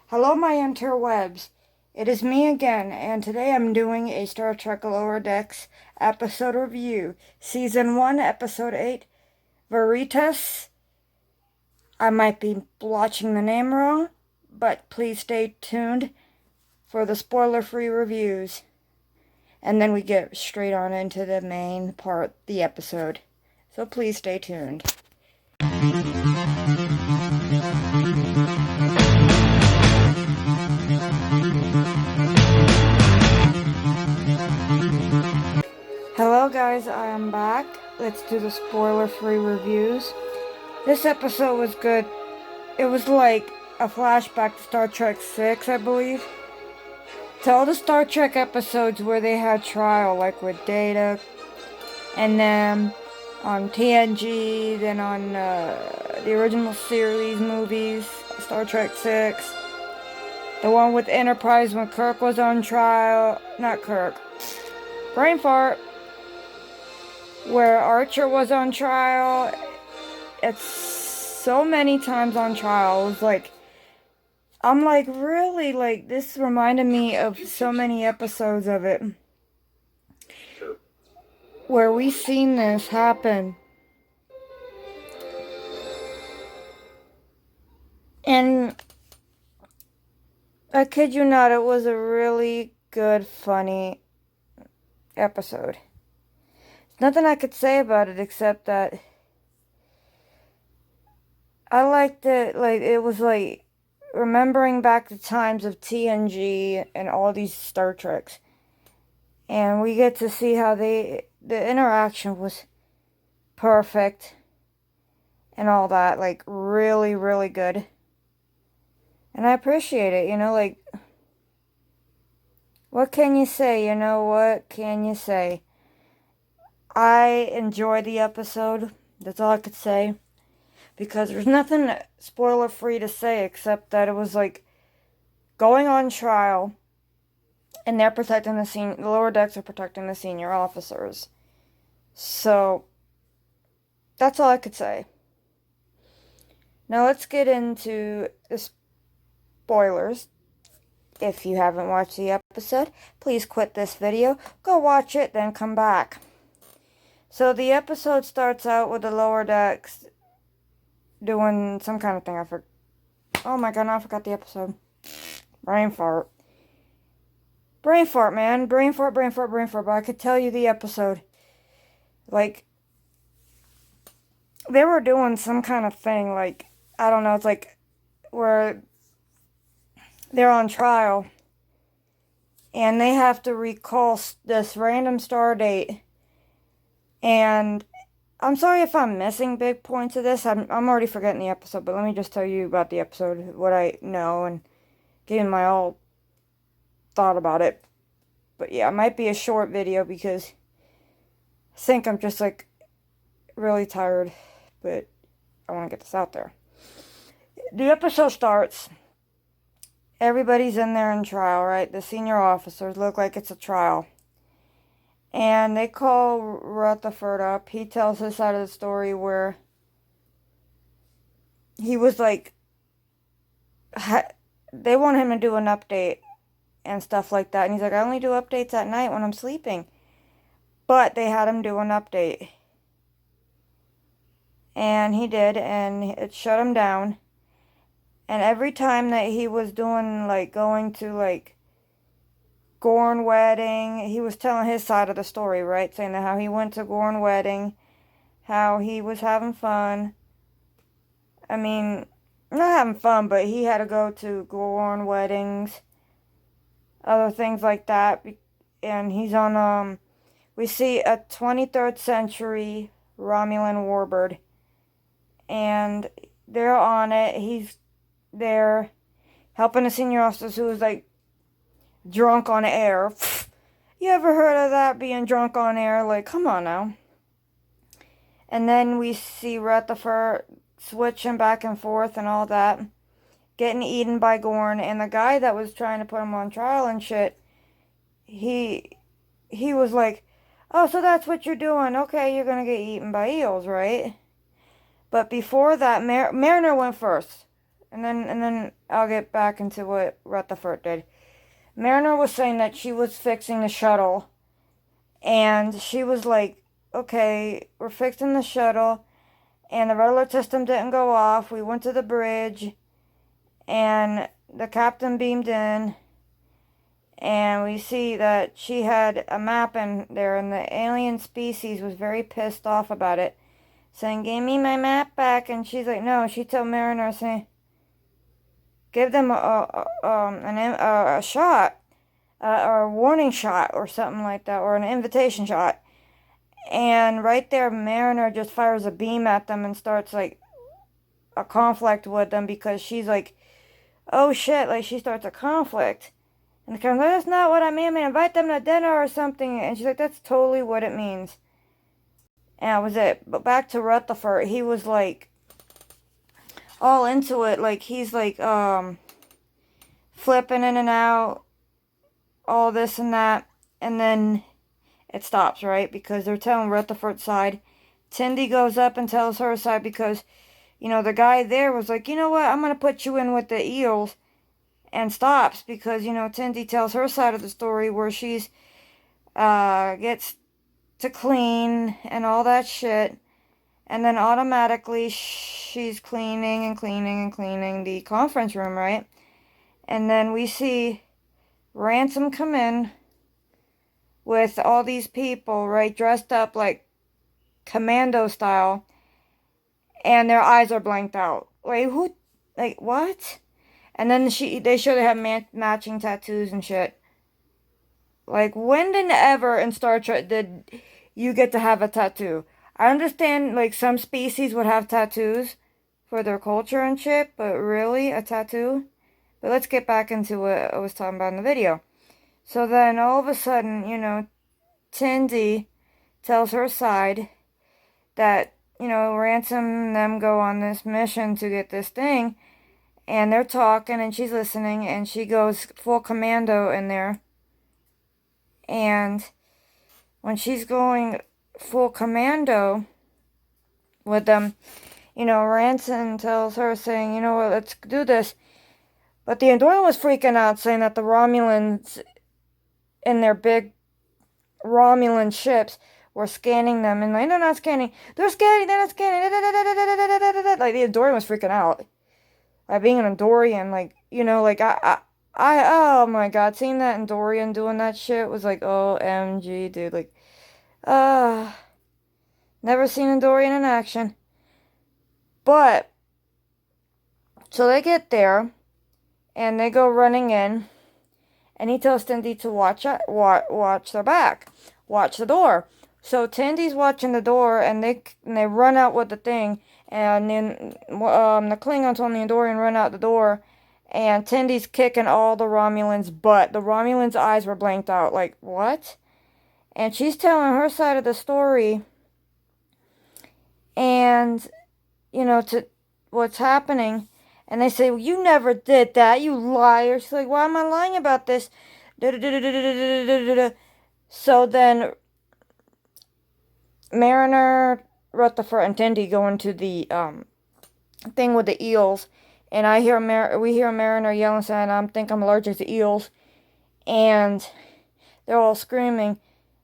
Hello, my interwebs. It is me again, and today I'm doing a Star Trek Lower Decks episode review. Season 1, Episode 8, Veritas. I might be blotching the name wrong, but please stay tuned for the spoiler-free reviews. And then we get straight on into the main part, the episode. So please stay tuned. Hello guys, I am back. Let's do the spoiler-free reviews. This episode was good. It was like a flashback to Star Trek 6, I believe. To all the Star Trek episodes where they had trial, like with Data, and then on TNG, then on the original series movies, Star Trek 6. The one with Enterprise when Kirk was on trial. Not Kirk. Brain fart. Where Archer was on trial. It's so many times on trial. It was like, I'm like, really? Like, this reminded me of so many episodes of it. Where we seen this happen. And I kid you not, it was a really good, funny episode. Nothing I could say about it except that I liked it. Like, it was like remembering back the times of TNG and all these Star Treks. And we get to see how the interaction was perfect and all that. Like, really, really good. And I appreciate it, like, what can you say? What can you say? I enjoyed the episode. That's all I could say. Because there's nothing spoiler-free to say except that it was like going on trial and they're protecting the lower decks are protecting the senior officers. So that's all I could say. Now let's get into the spoilers. If you haven't watched the episode, please quit this video, go watch it, then come back. So the episode starts out with the lower decks doing some kind of thing. Oh my god, now I forgot the episode. Brain fart. Brain fart, man. Brain fart. But I could tell you the episode. Like, they were doing some kind of thing. Like, I don't know. It's like where they're on trial. And they have to recall this random star date. And I'm sorry if I'm missing big points of this. I'm already forgetting the episode, but let me just tell you about the episode, what I know, and giving my all thought about it. But yeah, it might be a short video because I think I'm just like really tired, but I want to get this out there. The episode starts. Everybody's in there in trial, right? The senior officers look like it's a trial. And they call Rutherford up. He tells his side of the story where he was like, they want him to do an update and stuff like that. And he's like, I only do updates at night when I'm sleeping. But they had him do an update. And he did, and it shut him down. And every time that he was doing, like, going to, like, Gorn wedding, he was telling his side of the story, right? Saying that how he went to Gorn wedding, how he was having fun. I mean, not having fun, but he had to go to Gorn weddings, other things like that. And he's on, we see a 23rd century Romulan warbird. And they're on it. He's there helping the senior officers who was like, drunk on air. You ever heard of that, being drunk on air? Like, come on now. And then we see Rutherford switching back and forth and all that. Getting eaten by Gorn. And the guy that was trying to put him on trial and shit, he was like, oh, so that's what you're doing. Okay, you're going to get eaten by eels, right? But before that, Mariner went first. and then I'll get back into what Rutherford did. Mariner was saying that she was fixing the shuttle, and she was like, okay, we're fixing the shuttle, and the red alert system didn't go off. We went to the bridge, and the captain beamed in, and we see that she had a map in there, and the alien species was very pissed off about it, saying, give me my map back. And she's like, no. She told Mariner, saying, give them a shot, or a warning shot, or something like that, or an invitation shot. And right there, Mariner just fires a beam at them and starts like a conflict with them, because she's like, oh shit, like she starts a conflict. And the captain's like, that's not what I mean. I mean, invite them to dinner or something. And she's like, that's totally what it means. And that was it. But back to Rutherford, he was like all into it. Like he's like flipping in and out, all this and that. And then it stops, right? Because they're telling Rutherford's side. Tindy goes up and tells her side, because, you know, the guy there was like, you know what, I'm going to put you in with the eels, and stops, because, you know, Tindy tells her side of the story, where she's, gets to clean and all that shit, and then automatically she's cleaning and cleaning and cleaning the conference room, right? And then we see Ransom come in with all these people, right, dressed up like commando style, and their eyes are blanked out. Like, who, like, what? And then they show they have matching tattoos and shit. Like, when did ever in Star Trek did you get to have a tattoo? I understand, like, some species would have tattoos for their culture and shit, but really, a tattoo? But let's get back into what I was talking about in the video. So then, all of a sudden, you know, Tindy tells her side that, you know, Ransom and them go on this mission to get this thing, and they're talking, and she's listening, and she goes full commando in there. And when she's going full commando with them, you know, Ransom tells her, saying, you know what, let's do this. But the Andorian was freaking out, saying that the Romulans in their big Romulan ships were scanning them, and like, they're not scanning, they're scanning, they're not scanning, like the Andorian was freaking out. By being an Andorian, like, you know, like, oh my god, seeing that Andorian doing that shit was like, OMG, dude, like, never seen Andorian in action. But, so they get there, and they go running in, and he tells Tindy to watch their back, watch the door. So Tindy's watching the door, and they run out with the thing, and then the Klingons on the Andorian run out the door, and Tindy's kicking all the Romulans' butt. The Romulans' eyes were blanked out, like, what? And she's telling her side of the story, and, you know, to what's happening. And they say, well, you never did that, you liar. She's like, why am I lying about this? So then Mariner, Rutherford, and Tindy go into the thing with the eels, and we hear Mariner yelling, saying, I think I'm allergic to eels, and they're all screaming.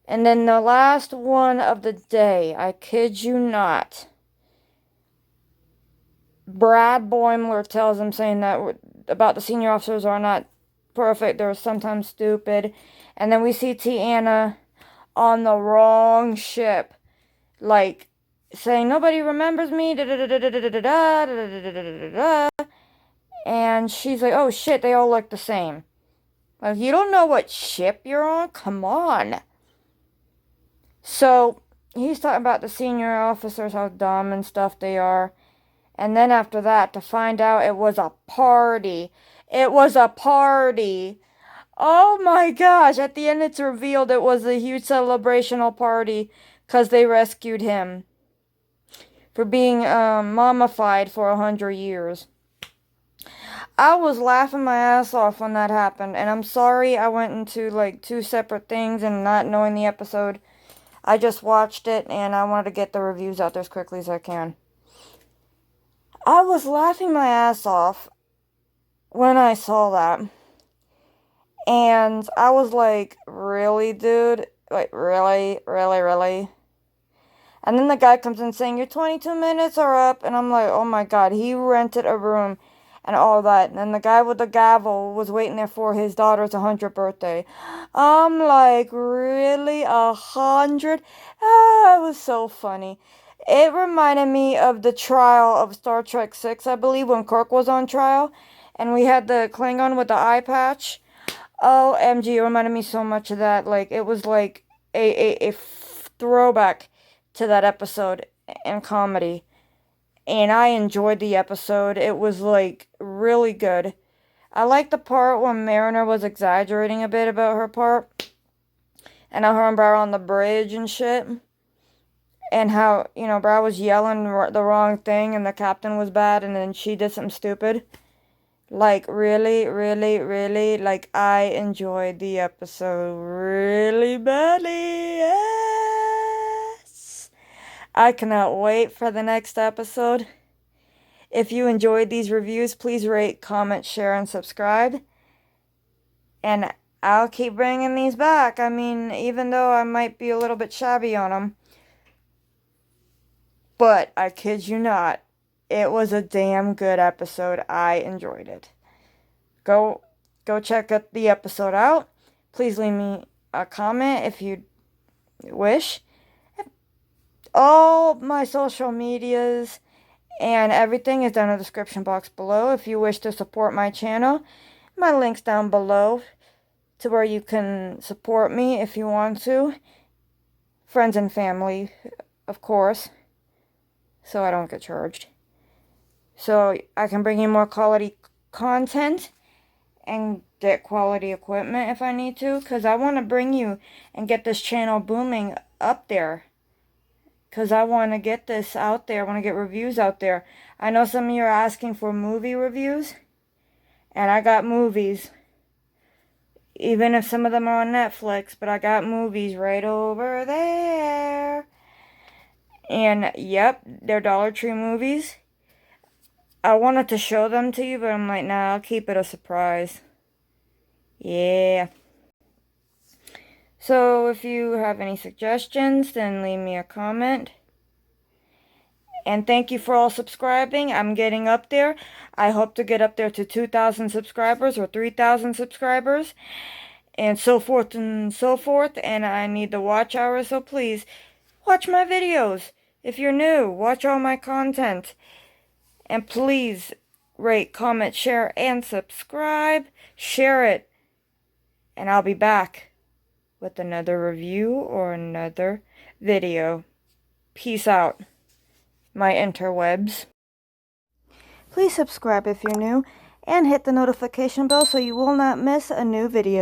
And then the last one of the day, I kid you not, Brad Boimler tells them, saying that about the senior officers are not perfect, they're sometimes stupid. And then we see Tiana on the wrong ship, like, saying, nobody remembers me, and she's like, oh shit, they all look the same. Like, you don't know what ship you're on? Come on. So, he's talking about the senior officers, how dumb and stuff they are. And then after that, to find out it was a party. It was a party. Oh my gosh. At the end, it's revealed it was a huge celebrational party because they rescued him for being mummified for 100 years. I was laughing my ass off when that happened. And I'm sorry I went into like 2 separate things and not knowing the episode. I just watched it and I wanted to get the reviews out there as quickly as I can. I was laughing my ass off when I saw that. And I was like, really, dude? Like, really? Really, really? And then the guy comes in saying, your 22 minutes are up. And I'm like, oh my God, he rented a room and all that. And then the guy with the gavel was waiting there for his daughter's 100th birthday. I'm like, really? 100? Ah, it was so funny. It reminded me of the trial of Star Trek 6, I believe, when Kirk was on trial. And we had the Klingon with the eye patch. OMG, it reminded me so much of that. Like, it was like a throwback to that episode in comedy. And I enjoyed the episode. It was, like, really good. I liked the part when Mariner was exaggerating a bit about her part. And how her and Brow on the bridge and shit. And how, you know, Brow was yelling the wrong thing and the captain was bad and then she did something stupid. Like, really, really, really, like, I enjoyed the episode really badly. Yes! I cannot wait for the next episode. If you enjoyed these reviews, please rate, comment, share, and subscribe. And I'll keep bringing these back. I mean, even though I might be a little bit shabby on them. But I kid you not, it was a damn good episode. I enjoyed it. Go check the episode out. Please leave me a comment if you wish. All my social medias and everything is down in the description box below. If you wish to support my channel, my link's down below to where you can support me if you want to. Friends and family, of course, so I don't get charged. So I can bring you more quality content and get quality equipment if I need to, because I want to bring you and get this channel booming up there, because I want to get this out there. I want to get reviews out there. I know some of you are asking for movie reviews, and I got movies, even if some of them are on Netflix, but I got movies right over there. And yep, they're Dollar Tree movies. I wanted to show them to you, but I'm like, nah, I'll keep it a surprise. Yeah. So if you have any suggestions, then leave me a comment. And thank you for all subscribing. I'm getting up there. I hope to get up there to 2,000 subscribers or 3,000 subscribers. And so forth and so forth. And I need the watch hours, so please watch my videos. If you're new, watch all my content. And please rate, comment, share, and subscribe. Share it. And I'll be back with another review or another video. Peace out, my interwebs. Please subscribe if you're new and hit the notification bell so you will not miss a new video.